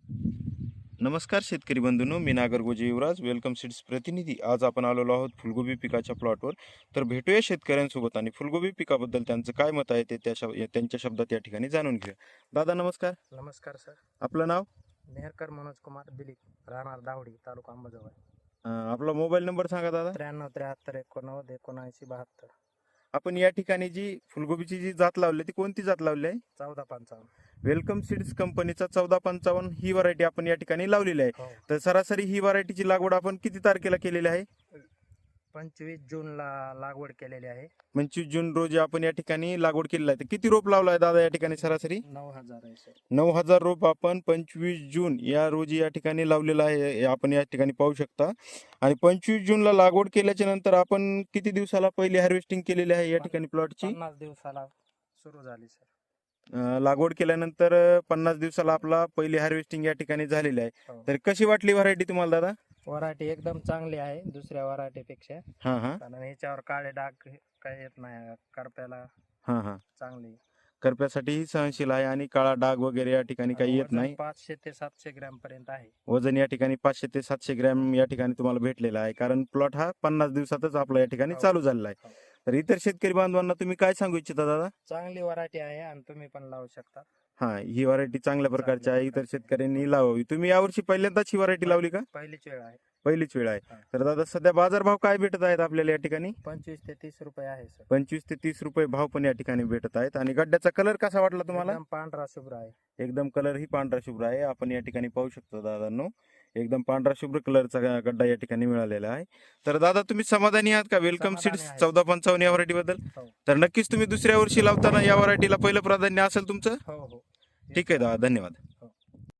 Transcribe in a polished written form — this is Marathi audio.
नमस्कार शेतकरी बंधूंनो, मी नागरगोजे युवराज वेलकम सीड्स प्रतिनिधी. आज आपण आलेलो आहोत फुलगोबी पिकाच्या प्लॉटवर. तर भेटूया शेतकऱ्यांसोबत आणि फुलगोबी पिकाबद्दल त्यांचं काय मत आहे ते त्यांच्या शब्दात या ठिकाणी जाणून घेऊया. दादा नमस्कार, नमस्कार सर. आपलं नाव? मेहरकर मनोज कुमार दिलीप, राहणार दावडी, तालुका अंबाजोगाई. आपला मोबाईल नंबर सांगा दादा. 93 73 89 89 72. आपण या ठिकाणी जी फुलगोबीची जी जात लावली ती कोणती जात लावली आहे? 1455. वेलकम सीड्स कंपनीचा 1455 ही व्हरायटी आपण या ठिकाणी लावलेली आहे. हो. तर सरासरी ही व्हरायटीची लागवड आपण किती तारखेला केलेली आहे? 25 जूनला लागवड केलेली आहे. 25 जून रोजी आपण या ठिकाणी लागवड केलेली आहे. तर किती रोप लावला आहे दादा या ठिकाणी सरासरी? 9000 आहे सर. 9000 रोप आपण 25 जून या रोजी या ठिकाणी लावलेलं आहे, हे आपण या ठिकाणी पाहू शकता. आणि 25 जूनला लागवड केल्याच्या नंतर आपण किती दिवसाला पहिली हार्वेस्टिंग केलेली आहे या ठिकाणी प्लॉटची? 50 दिवसाला सुरू झाली सर. लागवड केल्यानंतर 50 दिवसाला आपला पहिली हार्वेस्टिंग या ठिकाणी झालेली आहे. हो. तर कशी वाटली व्हरायटी तुम्हाला दादा? व्हरायटी एकदम चांगली आहे दुसऱ्या व्हरायटीपेक्षा. हां कारण ह्याच्यावर काळे डाग काही येत नाही. करप्याला हां चांगली. करप्यासाठीही सहनशील आहे आणि काळा डाग वगैरे या ठिकाणी काही येत वजन नाही. 500 ते 700 ग्रॅम पर्यंत आहे. वजन या ठिकाणी 500 ते 700 ग्रॅम या ठिकाणी तुम्हाला भेटलेला आहे, कारण प्लॉट हा 50 दिवसातच आपला या ठिकाणी हो. चालू झालेला आहे. हो. तर इतर शेतकरी बांधवांना तुम्ही काय सांगू इच्छिता दादा? चांगली व्हरायटी आहे आणि तुम्ही पण लावू शकता. ही व्हरायटी चांगल्या प्रकारची आहे, इतर प्रकारची आहे. शेतकऱ्यांनी लावावी. तुम्ही यावर्षी पहिल्यांदाच ही व्हरायटी लावली का? पहिलीच वेळ आहे. पहिलीच वेळ आहे. हा. तर दादा सध्या बाजारभाव काय भेटत आहेत आपल्याला या ठिकाणी? 25 ते 30 रुपये आहे सर. 25 ते 30 रुपये भाव पण या ठिकाणी भेटत आहेत. आणि गड्ड्याचा कलर कसा वाटला तुम्हाला? एकदम पांढरा शुभ्र आहे. एकदम कलर ही पांढरा शुभ्र आहे, आपण या ठिकाणी पाहू शकतो दादांनो. एकदम पांढरा शुभ्र कलरचा गड्डा या ठिकाणी मिळालेला आहे. तर दादा तुम्ही समाधानी आहात का वेलकम समाधानी सीड्स आहे. 1455 या व्हरायटी बद्दल? हो. तर नक्कीच तुम्ही दुसऱ्या वर्षी लावताना या व्हरायटीला पहिलं प्राधान्य असेल तुमचं. हो. ठीक आहे दादा, धन्यवाद.